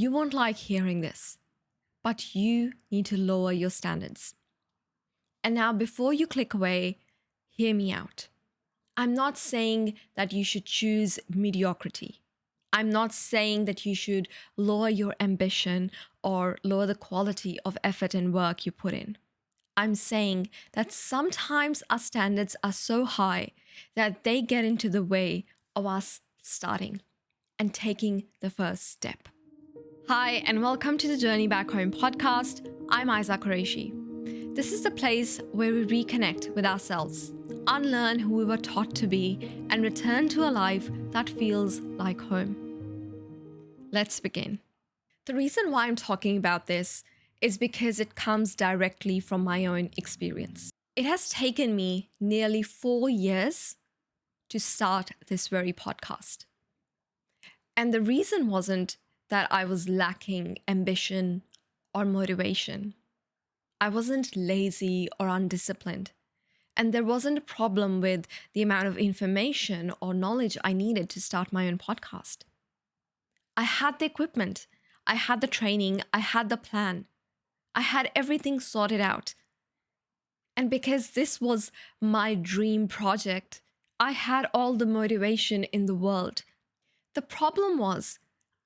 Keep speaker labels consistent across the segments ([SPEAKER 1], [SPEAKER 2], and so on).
[SPEAKER 1] You won't like hearing this, but you need to lower your standards. And now, before you click away, hear me out. I'm not saying that you should choose mediocrity. I'm not saying that you should lower your ambition or lower the quality of effort and work you put in. I'm saying that sometimes our standards are so high that they get into the way of us starting and taking the first step. Hi, and welcome to the Journey Back Home podcast. I'm Aiza Qureshi. This is the place where we reconnect with ourselves, unlearn who we were taught to be, and return to a life that feels like home. Let's begin. The reason why I'm talking about this is because it comes directly from my own experience. It has taken me nearly 4 years to start this very podcast. And the reason wasn't that I was lacking ambition or motivation. I wasn't lazy or undisciplined. And there wasn't a problem with the amount of information or knowledge I needed to start my own podcast. I had the equipment, I had the training, I had the plan. I had everything sorted out. And because this was my dream project, I had all the motivation in the world. The problem was,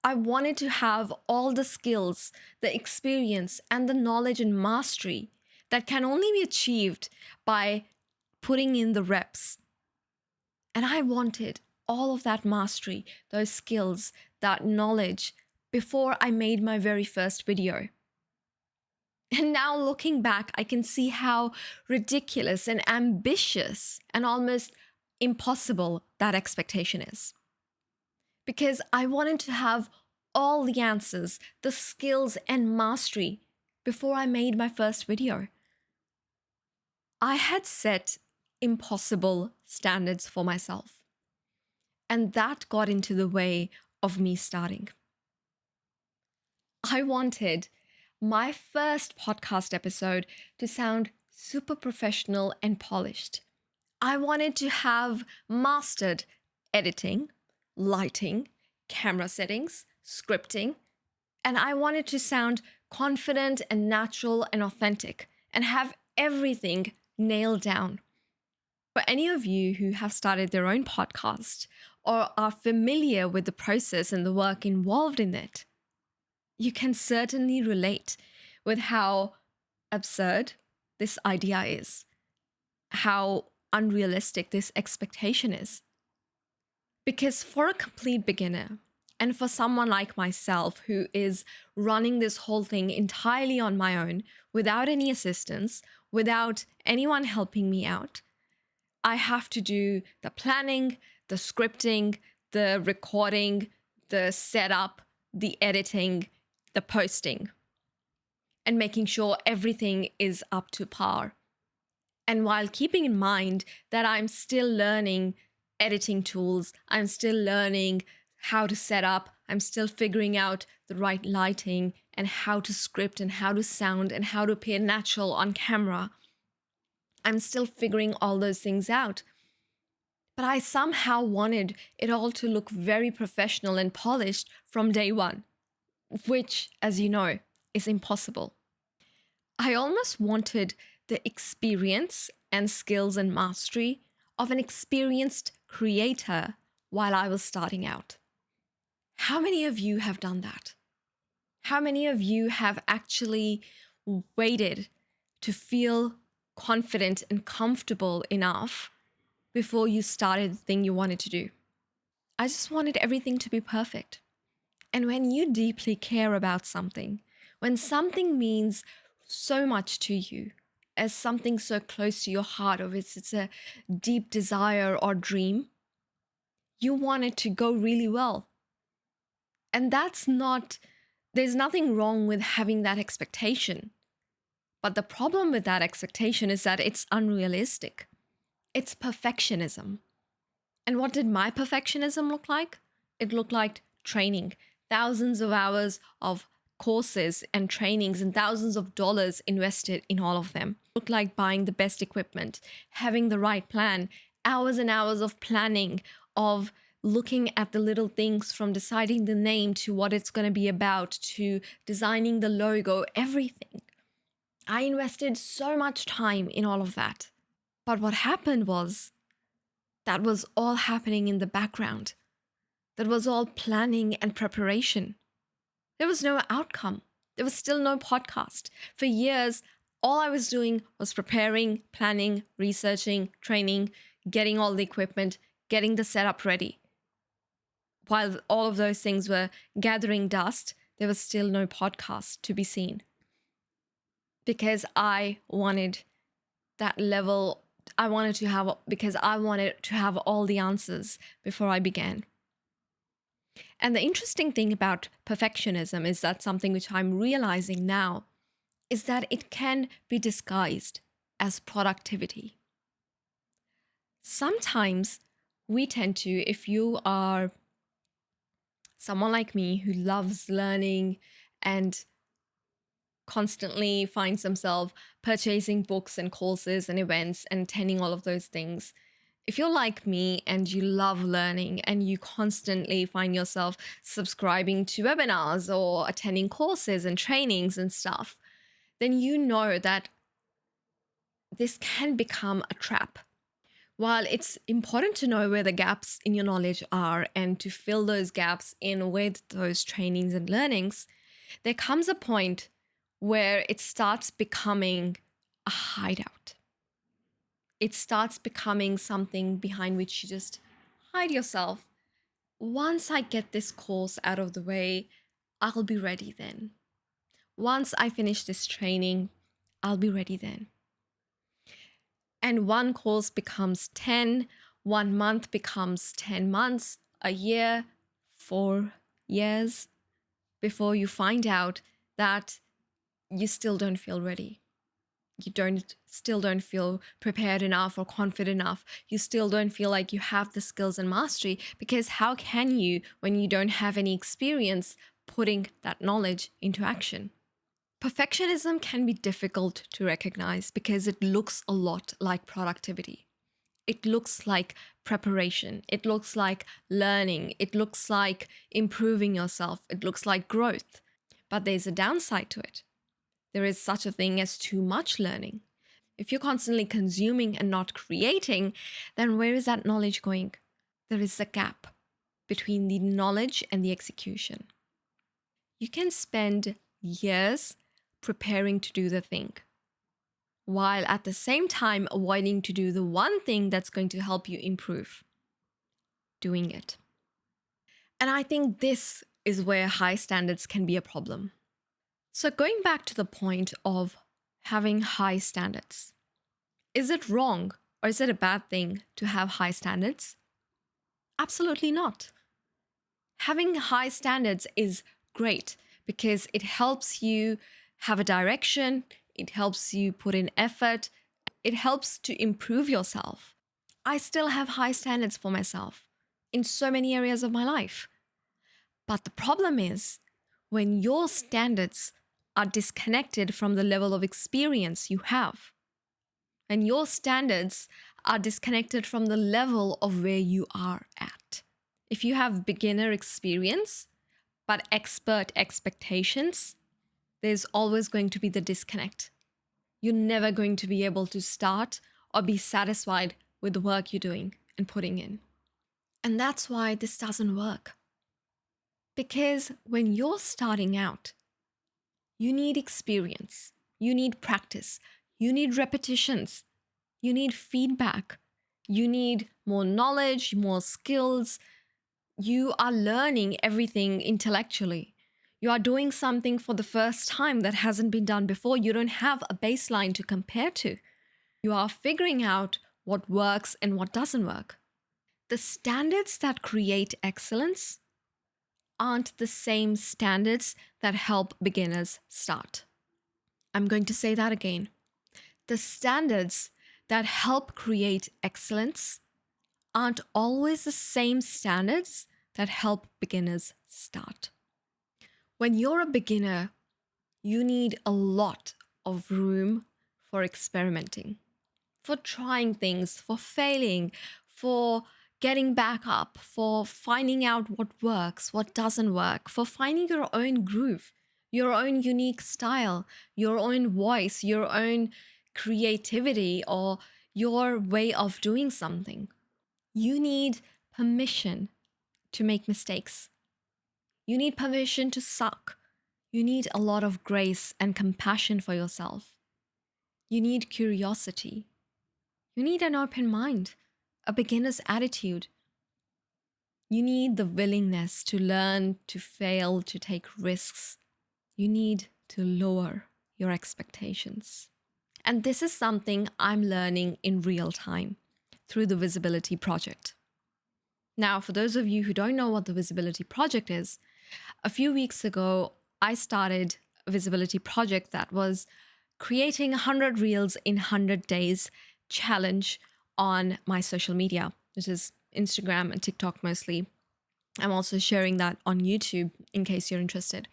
[SPEAKER 1] I wanted to have all the skills, the experience, and the knowledge and mastery that can only be achieved by putting in the reps. And I wanted all of that mastery, those skills, that knowledge before I made my very first video. And now looking back, I can see how ridiculous and ambitious and almost impossible that expectation is. Because I wanted to have all the answers, the skills and mastery before I made my first video. I had set impossible standards for myself. And that got into the way of me starting. I wanted my first podcast episode to sound super professional and polished. I wanted to have mastered editing, lighting, camera settings, scripting, and I wanted to sound confident and natural and authentic and have everything nailed down. For any of you who have started their own podcast or are familiar with the process and the work involved in it, you can certainly relate with how absurd this idea is, how unrealistic this expectation is. Because for a complete beginner, and for someone like myself who is running this whole thing entirely on my own, without any assistance, without anyone helping me out, I have to do the planning, the scripting, the recording, the setup, the editing, the posting, and making sure everything is up to par. And while keeping in mind that I'm still learning editing tools, I'm still learning how to set up, I'm still figuring out the right lighting and how to script and how to sound and how to appear natural on camera. I'm still figuring all those things out. But I somehow wanted it all to look very professional and polished from day one, which, as you know, is impossible. I almost wanted the experience and skills and mastery of an experienced creator while I was starting out. How many of you have done that? How many of you have actually waited to feel confident and comfortable enough before you started the thing you wanted to do? I just wanted everything to be perfect. And when you deeply care about something, when something means so much to you, as something so close to your heart, or it's a deep desire or dream, you want it to go really well. And there's nothing wrong with having that expectation. But the problem with that expectation is that it's unrealistic. It's perfectionism. And what did my perfectionism look like? It looked like training, thousands of hours of courses and trainings and thousands of dollars invested in all of them. It looked like buying the best equipment, having the right plan, hours and hours of planning, of looking at the little things from deciding the name to what it's going to be about to designing the logo, everything. I invested so much time in all of that. But what happened was that was all happening in the background. That was all planning and preparation. There was no outcome. There was still no podcast. For years, all I was doing was preparing, planning, researching, training, getting all the equipment, getting the setup ready. While all of those things were gathering dust, there was still no podcast to be seen. Because I wanted that level, because I wanted to have all the answers before I began. And the interesting thing about perfectionism is that something which I'm realizing now is that it can be disguised as productivity. Sometimes we tend to, if you are someone like me who loves learning and constantly finds themselves purchasing books and courses and events and attending all of those things, if you're like me and you love learning and you constantly find yourself subscribing to webinars or attending courses and trainings and stuff, then you know that this can become a trap. While it's important to know where the gaps in your knowledge are and to fill those gaps in with those trainings and learnings, there comes a point where it starts becoming a hideout. It starts becoming something behind which you just hide yourself. Once I get this course out of the way, I'll be ready then. Once I finish this training, I'll be ready then. And one course becomes 10, 1 month becomes 10 months, a year, 4 years, before you find out that you still don't feel ready. You still don't feel prepared enough or confident enough. You still don't feel like you have the skills and mastery, because how can you, when you don't have any experience, putting that knowledge into action? Perfectionism can be difficult to recognize because it looks a lot like productivity. It looks like preparation. It looks like learning. It looks like improving yourself. It looks like growth. But there's a downside to it. There is such a thing as too much learning. If you're constantly consuming and not creating, then where is that knowledge going? There is a gap between the knowledge and the execution. You can spend years preparing to do the thing, while at the same time avoiding to do the one thing that's going to help you improve, doing it. And I think this is where high standards can be a problem. So going back to the point of having high standards, is it wrong or is it a bad thing to have high standards? Absolutely not. Having high standards is great because it helps you have a direction, it helps you put in effort, it helps to improve yourself. I still have high standards for myself in so many areas of my life. But the problem is when your standards are disconnected from the level of experience you have, and your standards are disconnected from the level of where you are at. If you have beginner experience, but expert expectations, there's always going to be the disconnect. You're never going to be able to start or be satisfied with the work you're doing and putting in. And that's why this doesn't work. Because when you're starting out, you need experience, you need practice, you need repetitions, you need feedback, you need more knowledge, more skills. You are learning everything intellectually. You are doing something for the first time that hasn't been done before. You don't have a baseline to compare to. You are figuring out what works and what doesn't work. The standards that create excellence aren't the same standards that help beginners start. I'm going to say that again. The standards that help create excellence aren't always the same standards that help beginners start. When you're a beginner, you need a lot of room for experimenting, for trying things, for failing, for getting back up, for finding out what works, what doesn't work, for finding your own groove, your own unique style, your own voice, your own creativity, or your way of doing something. You need permission to make mistakes. You need permission to suck. You need a lot of grace and compassion for yourself. You need curiosity. You need an open mind, a beginner's attitude. You need the willingness to learn, to fail, to take risks. You need to lower your expectations. And this is something I'm learning in real time through the Visibility Project. Now, for those of you who don't know what the Visibility Project is, a few weeks ago, I started a Visibility Project that was creating 100 reels in 100 days challenge on my social media, which is Instagram and TikTok mostly. I'm also sharing that on YouTube in case you're interested.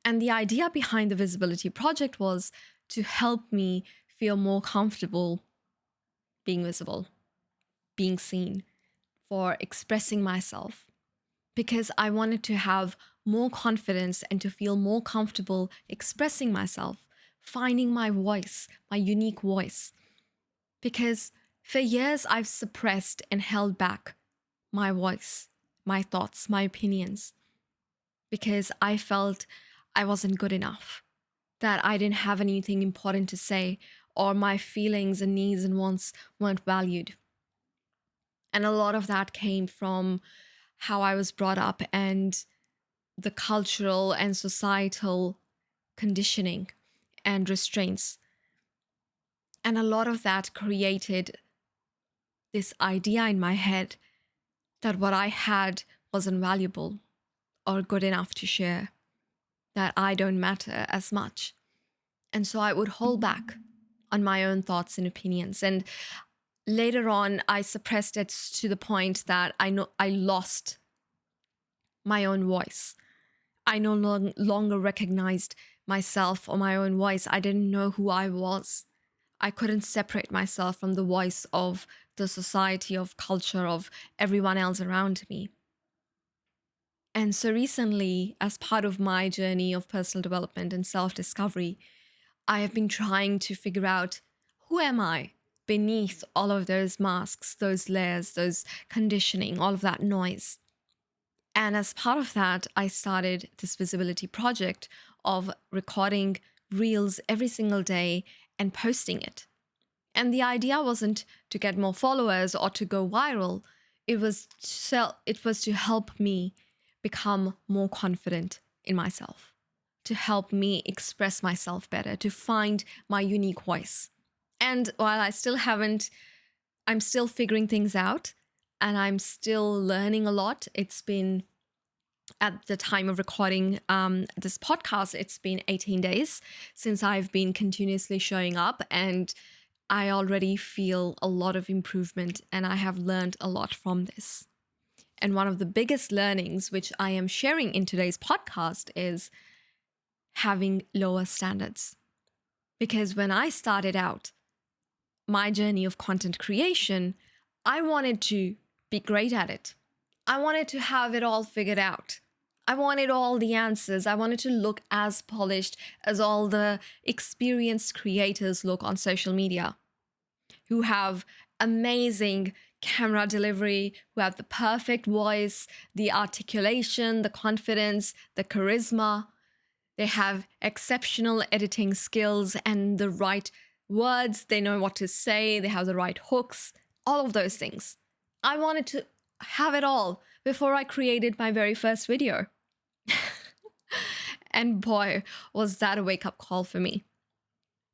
[SPEAKER 1] And the idea behind the Visibility Project was to help me feel more comfortable being visible, being seen, for expressing myself, because I wanted to have more confidence and to feel more comfortable expressing myself, finding my voice, my unique voice. Because for years, I've suppressed and held back my voice, my thoughts, my opinions, because I felt I wasn't good enough, that I didn't have anything important to say, or my feelings and needs and wants weren't valued. And a lot of that came from how I was brought up and the cultural and societal conditioning and restraints. And a lot of that created this idea in my head that what I had wasn't valuable or good enough to share, that I don't matter as much. And so I would hold back on my own thoughts and opinions. And later on, I suppressed it to the point that I lost my own voice. I no longer recognized myself or my own voice. I didn't know who I was. I couldn't separate myself from the voice of the society, of culture, of everyone else around me. And so recently, as part of my journey of personal development and self-discovery, I have been trying to figure out, who am I beneath all of those masks, those layers, those conditioning, all of that noise. And as part of that, I started this visibility project of recording reels every single day and posting it. And the idea wasn't to get more followers or to go viral. It was to help me become more confident in myself, to help me express myself better, to find my unique voice. And while I'm still figuring things out and I'm still learning a lot. It's been, at the time of recording this podcast, it's been 18 days since I've been continuously showing up, and I already feel a lot of improvement and I have learned a lot from this. And one of the biggest learnings, which I am sharing in today's podcast, is having lower standards. Because when I started out my journey of content creation, I wanted to be great at it. I wanted to have it all figured out. I wanted all the answers. I wanted to look as polished as all the experienced creators look on social media, who have amazing camera delivery, who have the perfect voice, the articulation, the confidence, the charisma. They have exceptional editing skills and the right words. They know what to say. They have the right hooks, all of those things. I wanted to have it all before I created my very first video. And boy, was that a wake-up call for me.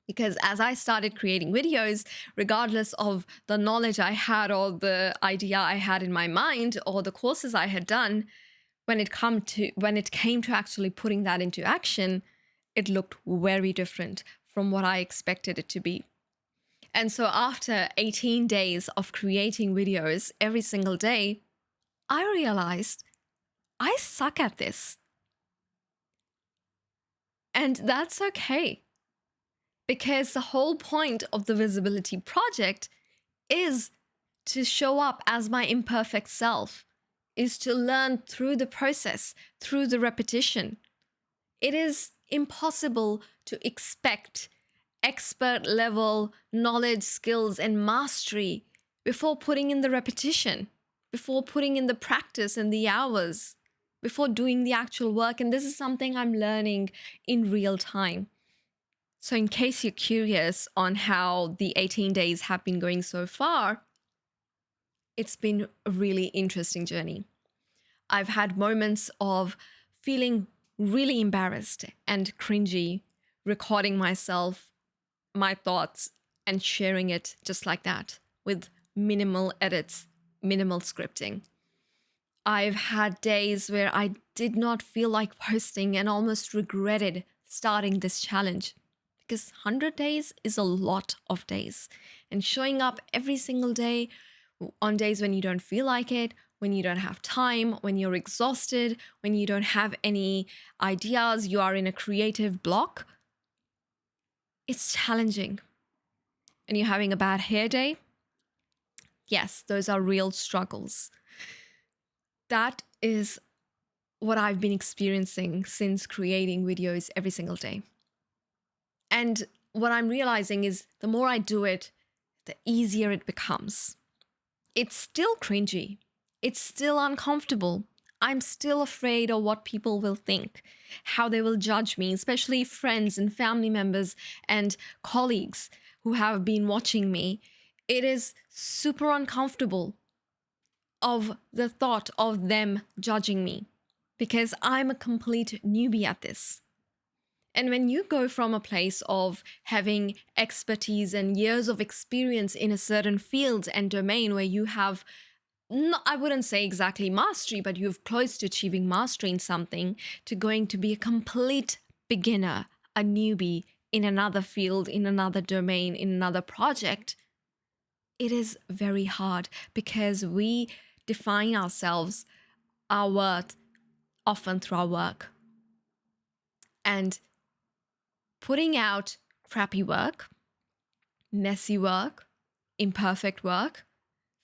[SPEAKER 1] Because as I started creating videos, regardless of the knowledge I had or the idea I had in my mind or the courses I had done, when it came to actually putting that into action, it looked very different from what I expected it to be. And so after 18 days of creating videos every single day, I realized I suck at this. And that's okay. Because the whole point of the Visibility Project is to show up as my imperfect self, is to learn through the process, through the repetition. It is impossible to expect expert level knowledge, skills, and mastery before putting in the repetition, before putting in the practice and the hours, before doing the actual work. And this is something I'm learning in real time. So, in case you're curious on how the 18 days have been going so far, it's been a really interesting journey. I've had moments of feeling really embarrassed and cringy, recording myself, my thoughts, and sharing it just like that with minimal edits, minimal scripting. I've had days where I did not feel like posting and almost regretted starting this challenge because 100 days is a lot of days. And showing up every single day on days when you don't feel like it, when you don't have time, when you're exhausted, when you don't have any ideas, you are in a creative block, it's challenging. And you're having a bad hair day, yes, those are real struggles. That is what I've been experiencing since creating videos every single day. And what I'm realizing is the more I do it, the easier it becomes. It's still cringy. It's still uncomfortable. I'm still afraid of what people will think, how they will judge me, especially friends and family members and colleagues who have been watching me. It is super uncomfortable of the thought of them judging me because I'm a complete newbie at this. And when you go from a place of having expertise and years of experience in a certain field and domain where you have, I wouldn't say exactly mastery, but you've close to achieving mastery in something, to going to be a complete beginner, a newbie in another field, in another domain, in another project, it is very hard because we define ourselves, our worth, often through our work. And putting out crappy work, messy work, imperfect work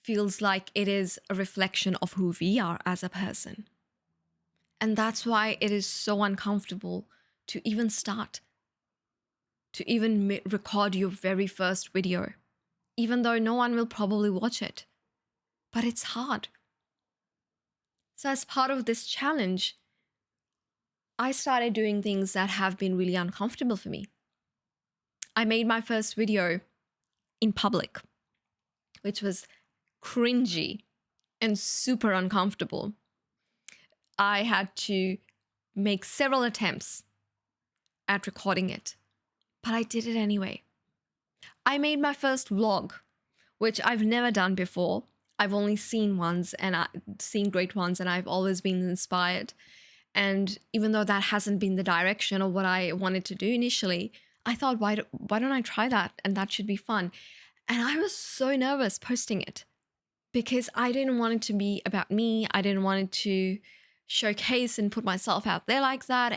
[SPEAKER 1] feels like it is a reflection of who we are as a person. And that's why it is so uncomfortable to even start, to even record your very first video, even though no one will probably watch it. But it's hard. So, as part of this challenge, I started doing things that have been really uncomfortable for me. I made my first video in public, which was cringy and super uncomfortable. I had to make several attempts at recording it, but I did it anyway. I made my first vlog, which I've never done before. I've only seen ones and seen great ones, and I've always been inspired. And even though that hasn't been the direction of what I wanted to do initially, I thought, why don't I try that? And that should be fun. And I was so nervous posting it because I didn't want it to be about me. I didn't want it to showcase and put myself out there like that.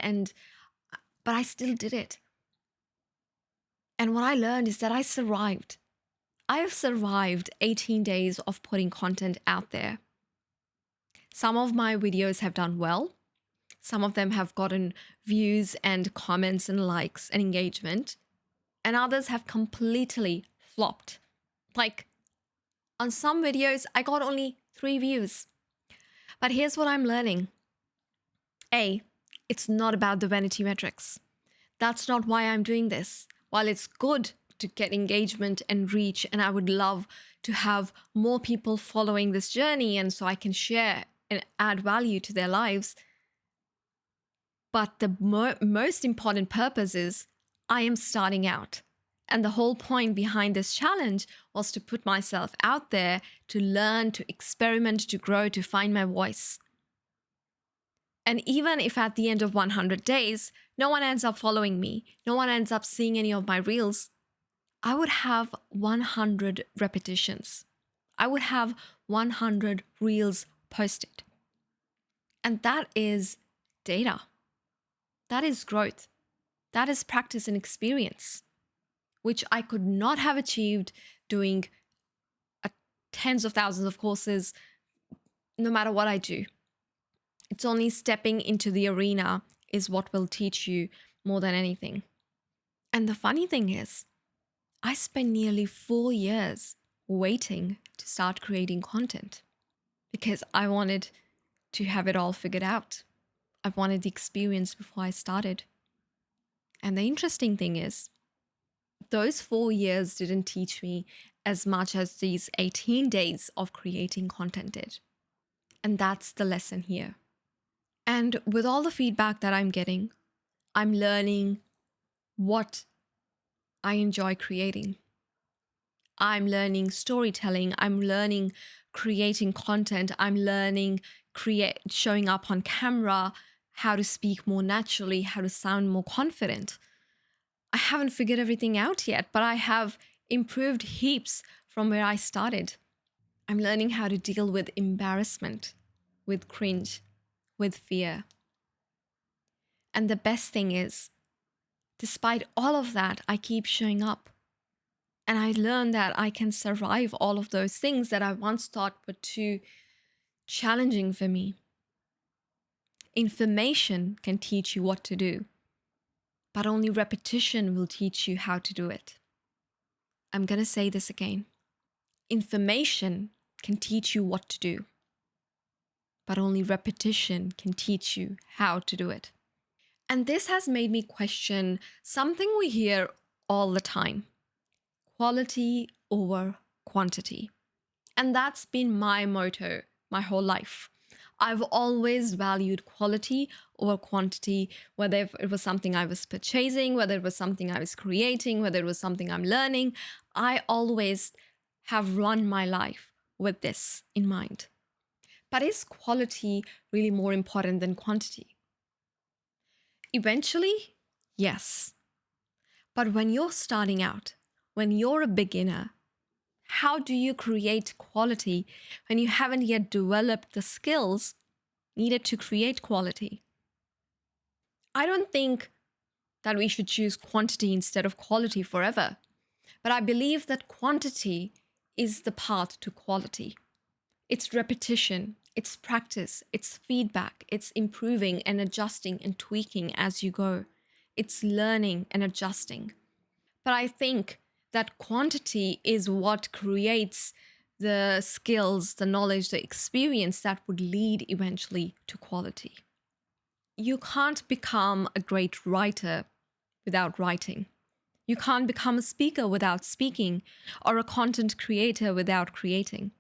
[SPEAKER 1] But I still did it. And what I learned is that I survived. I have survived 18 days of putting content out there. Some of my videos have done well. Some of them have gotten views and comments and likes and engagement. And others have completely flopped. Like on some videos, I got only 3 views. But here's what I'm learning. A, it's not about the vanity metrics. That's not why I'm doing this. While it's good to get engagement and reach, and I would love to have more people following this journey and so I can share and add value to their lives. But the most important purpose is I am starting out. And the whole point behind this challenge was to put myself out there, to learn, to experiment, to grow, to find my voice. And even if at the end of 100 days, no one ends up following me, no one ends up seeing any of my reels, I would have 100 repetitions. I would have 100 reels posted. And that is data. That is growth. That is practice and experience, which I could not have achieved doing tens of thousands of courses, no matter what I do. It's only stepping into the arena is what will teach you more than anything. And the funny thing is, I spent nearly 4 years waiting to start creating content because I wanted to have it all figured out. I wanted the experience before I started. And the interesting thing is, those 4 years didn't teach me as much as these 18 days of creating content did. And that's the lesson here. And with all the feedback that I'm getting, I'm learning what I enjoy creating. I'm learning storytelling. I'm learning creating content. I'm learning showing up on camera, how to speak more naturally, how to sound more confident. I haven't figured everything out yet, but I have improved heaps from where I started. I'm learning how to deal with embarrassment, with cringe, with fear. And the best thing is, despite all of that, I keep showing up. And I learned that I can survive all of those things that I once thought were too challenging for me. Information can teach you what to do, but only repetition will teach you how to do it. I'm going to say this again. Information can teach you what to do, but only repetition can teach you how to do it. And this has made me question something we hear all the time: quality over quantity. And that's been my motto my whole life. I've always valued quality over quantity, whether it was something I was purchasing, whether it was something I was creating, whether it was something I'm learning. I always have run my life with this in mind. But is quality really more important than quantity? Eventually, yes. But when you're starting out, when you're a beginner, how do you create quality when you haven't yet developed the skills needed to create quality? I don't think that we should choose quantity instead of quality forever, but I believe that quantity is the path to quality. It's repetition, it's practice, it's feedback, it's improving and adjusting and tweaking as you go. It's learning and adjusting. But I think that quantity is what creates the skills, the knowledge, the experience that would lead eventually to quality. You can't become a great writer without writing. You can't become a speaker without speaking, or a content creator without creating.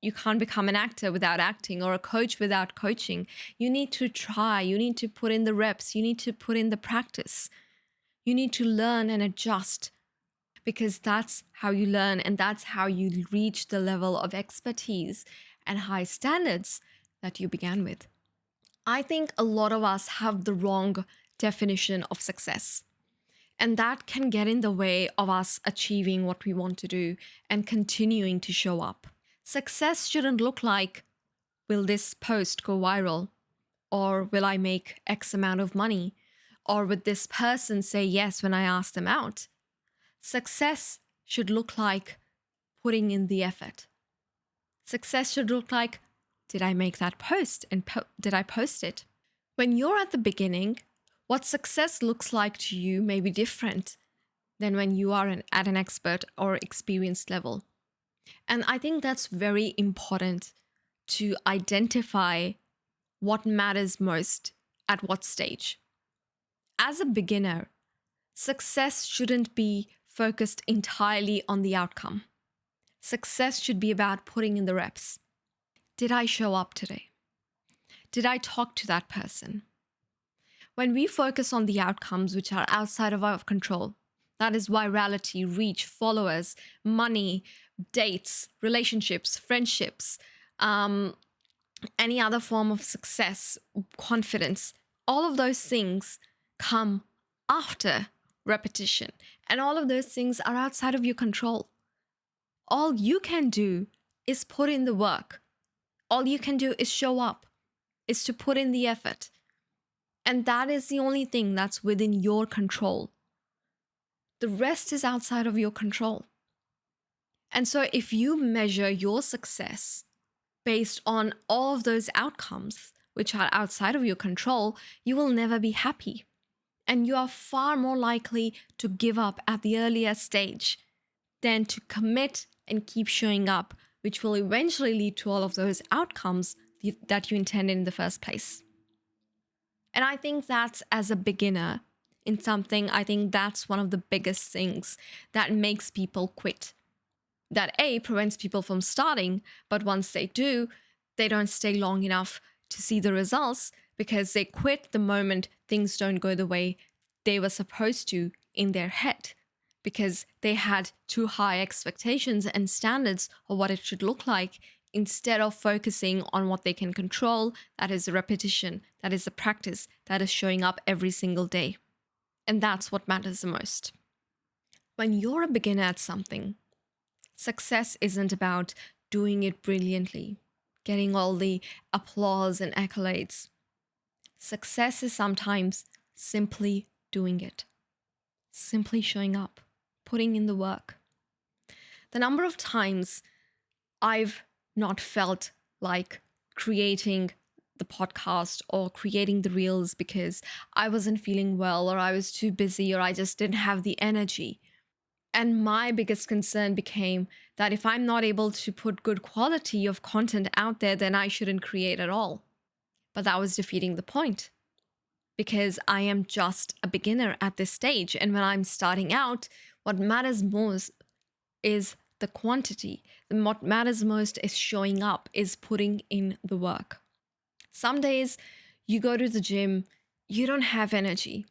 [SPEAKER 1] You can't become an actor without acting, or a coach without coaching. You need to try. You need to put in the reps. You need to put in the practice. You need to learn and adjust, because that's how you learn and that's how you reach the level of expertise and high standards that you began with. I think a lot of us have the wrong definition of success, and that can get in the way of us achieving what we want to do and continuing to show up. Success shouldn't look like, will this post go viral? Or will I make X amount of money? Or would this person say yes when I ask them out? Success should look like putting in the effort. Success should look like, did I make that post and did I post it? When you're at the beginning, what success looks like to you may be different than when you are at an expert or experienced level. And I think that's very important to identify what matters most at what stage. As a beginner, success shouldn't be focused entirely on the outcome. Success should be about putting in the reps. Did I show up today? Did I talk to that person? When we focus on the outcomes which are outside of our control, that is virality, reach, followers, money, dates, relationships, friendships, any other form of success, confidence, all of those things come after repetition. And all of those things are outside of your control. All you can do is put in the work. All you can do is show up, is to put in the effort. And that is the only thing that's within your control. The rest is outside of your control. And so if you measure your success based on all of those outcomes, which are outside of your control, you will never be happy. And you are far more likely to give up at the earlier stage than to commit and keep showing up, which will eventually lead to all of those outcomes that you intended in the first place. And I think that's, as a beginner in something, I think that's one of the biggest things that makes people quit. That A, prevents people from starting, but once they do, they don't stay long enough to see the results because they quit the moment things don't go the way they were supposed to in their head, because they had too high expectations and standards of what it should look like instead of focusing on what they can control, that is the repetition, that is the practice, that is showing up every single day. And that's what matters the most. When you're a beginner at something, success isn't about doing it brilliantly, getting all the applause and accolades. Success is sometimes simply doing it, simply showing up, putting in the work. The number of times I've not felt like creating the podcast or creating the reels because I wasn't feeling well, or I was too busy, or I just didn't have the energy. And my biggest concern became that if I'm not able to put good quality of content out there, then I shouldn't create at all. But that was defeating the point, because I am just a beginner at this stage. And when I'm starting out, what matters most is the quantity. What matters most is showing up, is putting in the work. Some days you go to the gym, you don't have energy.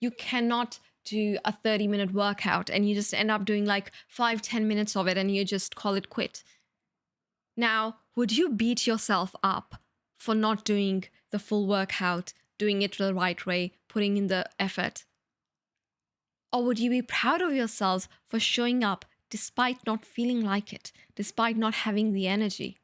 [SPEAKER 1] You cannot do a 30-minute workout and you just end up doing like 5-10 minutes of it and you just call it quit. Now, would you beat yourself up for not doing the full workout, doing it the right way, putting in the effort? Or would you be proud of yourself for showing up despite not feeling like it, despite not having the energy?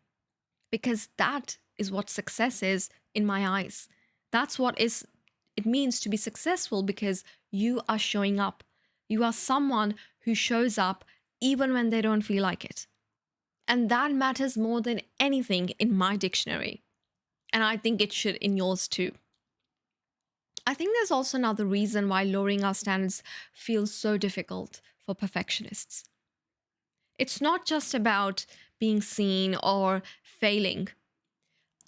[SPEAKER 1] Because that is what success is in my eyes. That's what it means to be successful, because you are showing up. You are someone who shows up even when they don't feel like it. And that matters more than anything in my dictionary. And I think it should in yours too. I think there's also another reason why lowering our standards feels so difficult for perfectionists. It's not just about being seen or failing.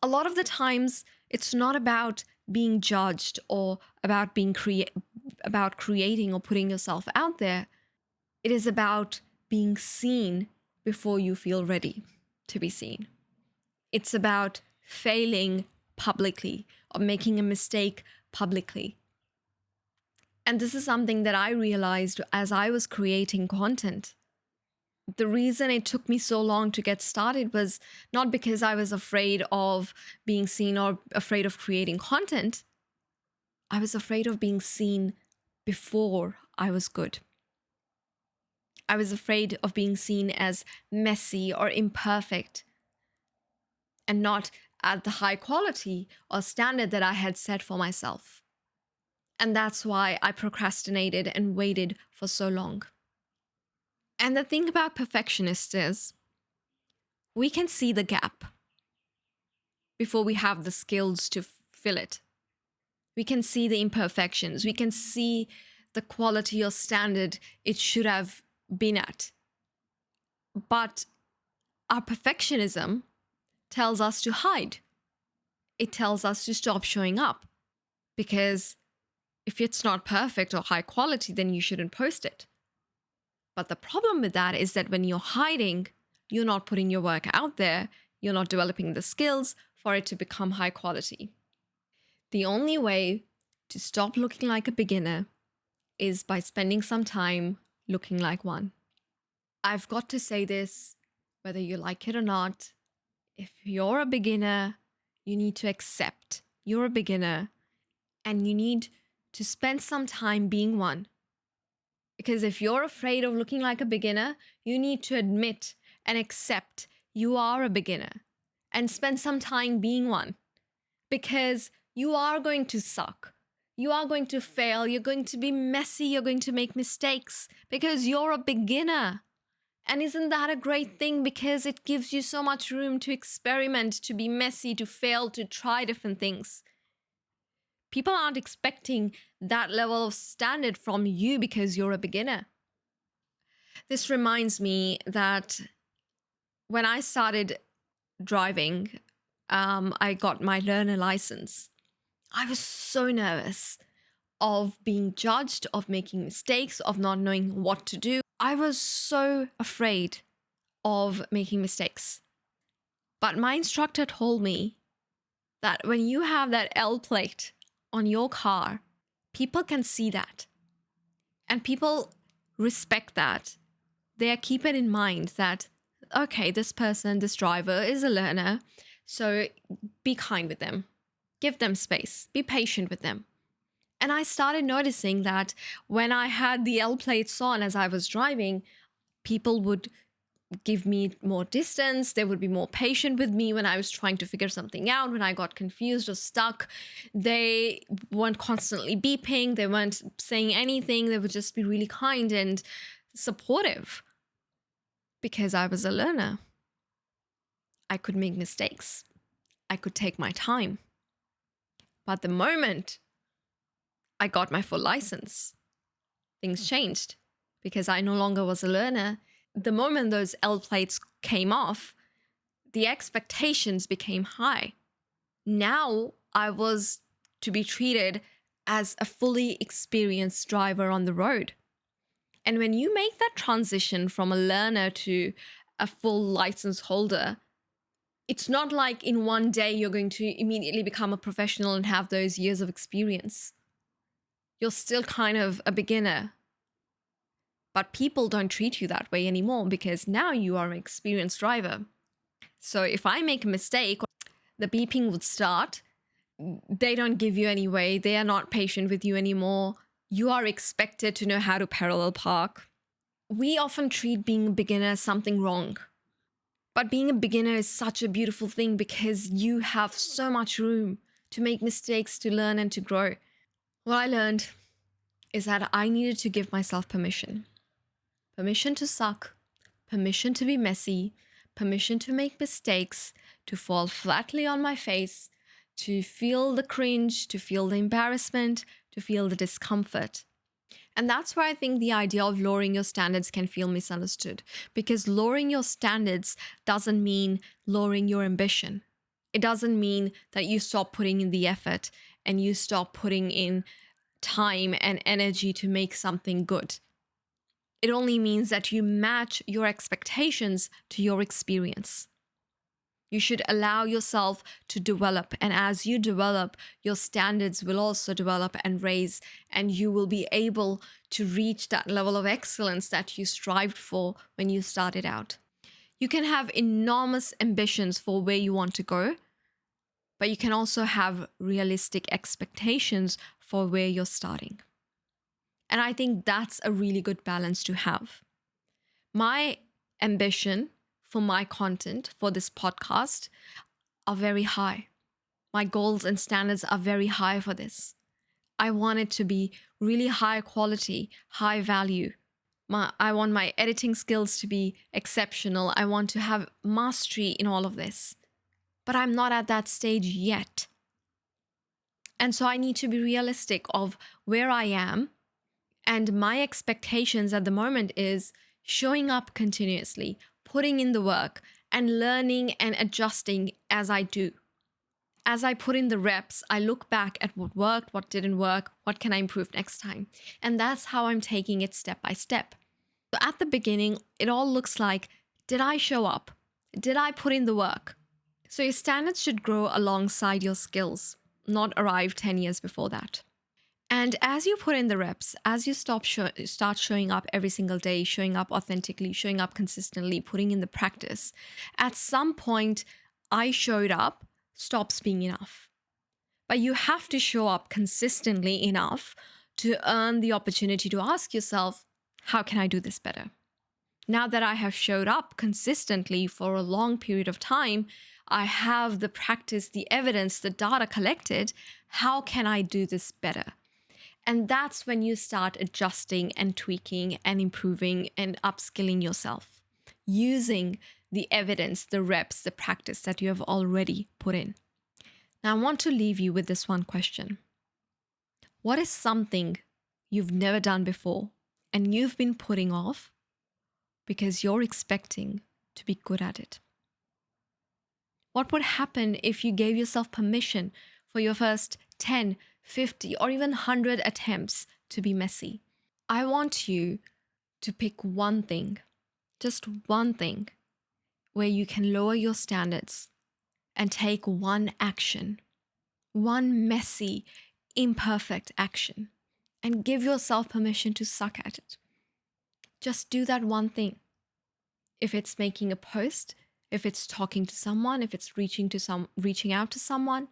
[SPEAKER 1] A lot of the times, it's not about being judged or about about creating or putting yourself out there. It is about being seen before you feel ready to be seen. It's about failing publicly or making a mistake publicly. And this is something that I realized as I was creating content. The reason it took me so long to get started was not because I was afraid of being seen or afraid of creating content. I was afraid of being seen before I was good. I was afraid of being seen as messy or imperfect and not at the high quality or standard that I had set for myself. And that's why I procrastinated and waited for so long. And the thing about perfectionists is we can see the gap before we have the skills to fill it. We can see the imperfections. We can see the quality or standard it should have been at. But our perfectionism tells us to hide. It tells us to stop showing up, because if it's not perfect or high quality, then you shouldn't post it. But the problem with that is that when you're hiding, you're not putting your work out there, you're not developing the skills for it to become high quality. The only way to stop looking like a beginner is by spending some time looking like one. I've got to say this, whether you like it or not. If you're a beginner, you need to accept you're a beginner and you need to spend some time being one. Because if you're afraid of looking like a beginner, you need to admit and accept you are a beginner and spend some time being one. Because you are going to suck. You are going to fail. You're going to be messy. You're going to make mistakes because you're a beginner. And isn't that a great thing? Because it gives you so much room to experiment, to be messy, to fail, to try different things. People aren't expecting that level of standard from you because you're a beginner. This reminds me that when I started driving, I got my learner license. I was so nervous of being judged, of making mistakes, of not knowing what to do. I was so afraid of making mistakes. But my instructor told me that when you have that L plate on your car, people can see that. And people respect that. They are keeping in mind that, okay, this person, this driver is a learner. So be kind with them. Give them space. Be patient with them. And I started noticing that when I had the L plates on as I was driving, people would give me more distance. They would be more patient with me when I was trying to figure something out, when I got confused or stuck. They weren't constantly beeping. They weren't saying anything. They would just be really kind and supportive because I was a learner. I could make mistakes. I could take my time. But the moment I got my full license, things changed because I no longer was a learner. The moment those L plates came off, the expectations became high. Now I was to be treated as a fully experienced driver on the road. And when you make that transition from a learner to a full license holder, it's not like in one day you're going to immediately become a professional and have those years of experience. You're still kind of a beginner. But people don't treat you that way anymore because now you are an experienced driver. So if I make a mistake, the beeping would start. They don't give you any way. They are not patient with you anymore. You are expected to know how to parallel park. We often treat being a beginner as something wrong. But being a beginner is such a beautiful thing because you have so much room to make mistakes, to learn and to grow. What I learned is that I needed to give myself permission. Permission to suck, permission to be messy, permission to make mistakes, to fall flatly on my face, to feel the cringe, to feel the embarrassment, to feel the discomfort. And that's where I think the idea of lowering your standards can feel misunderstood, because lowering your standards doesn't mean lowering your ambition. It doesn't mean that you stop putting in the effort and you stop putting in time and energy to make something good. It only means that you match your expectations to your experience. You should allow yourself to develop. And as you develop, your standards will also develop and raise, and you will be able to reach that level of excellence that you strived for when you started out. You can have enormous ambitions for where you want to go, but you can also have realistic expectations for where you're starting. And I think that's a really good balance to have. My ambition for my content, for this podcast, are very high. My goals and standards are very high for this. I want it to be really high quality, high value. I want my editing skills to be exceptional. I want to have mastery in all of this. But I'm not at that stage yet. And so I need to be realistic of where I am. And my expectations at the moment is showing up continuously, putting in the work, and learning and adjusting as I do. As I put in the reps, I look back at what worked, what didn't work, what can I improve next time. And that's how I'm taking it step by step. So at the beginning, it all looks like, did I show up? Did I put in the work? So your standards should grow alongside your skills, not arrive 10 years before that. And as you put in the reps, as you start showing up every single day, showing up authentically, showing up consistently, putting in the practice, at some point, I showed up stops being enough. But you have to show up consistently enough to earn the opportunity to ask yourself, how can I do this better? Now that I have showed up consistently for a long period of time, I have the practice, the evidence, the data collected. How can I do this better? And that's when you start adjusting and tweaking and improving and upskilling yourself. using the evidence, the reps, the practice that you have already put in. Now, I want to leave you with this one question. What is something you've never done before and you've been putting off because you're expecting to be good at it? What would happen if you gave yourself permission for your first 10, 50, or even 100 attempts to be messy? I want you to pick one thing, just one thing, where you can lower your standards and take one action, one messy, imperfect action, and give yourself permission to suck at it. Just do that one thing. If it's making a post, if it's talking to someone, if it's reaching out to someone,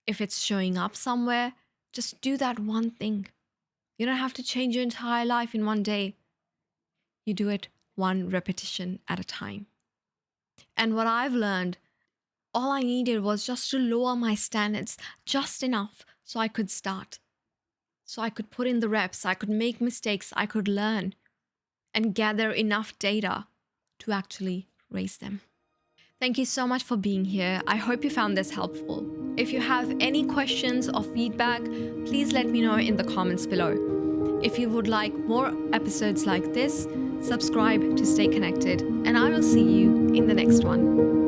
[SPEAKER 1] if it's showing up somewhere, just do that one thing. You don't have to change your entire life in one day. You do it one repetition at a time. And what I've learned, all I needed was just to lower my standards just enough so I could start. So I could put in the reps, I could make mistakes, I could learn and gather enough data to actually raise them. Thank you so much for being here. I hope you found this helpful. If you have any questions or feedback, please let me know in the comments below. If you would like more episodes like this, subscribe to stay connected, and I will see you in the next one.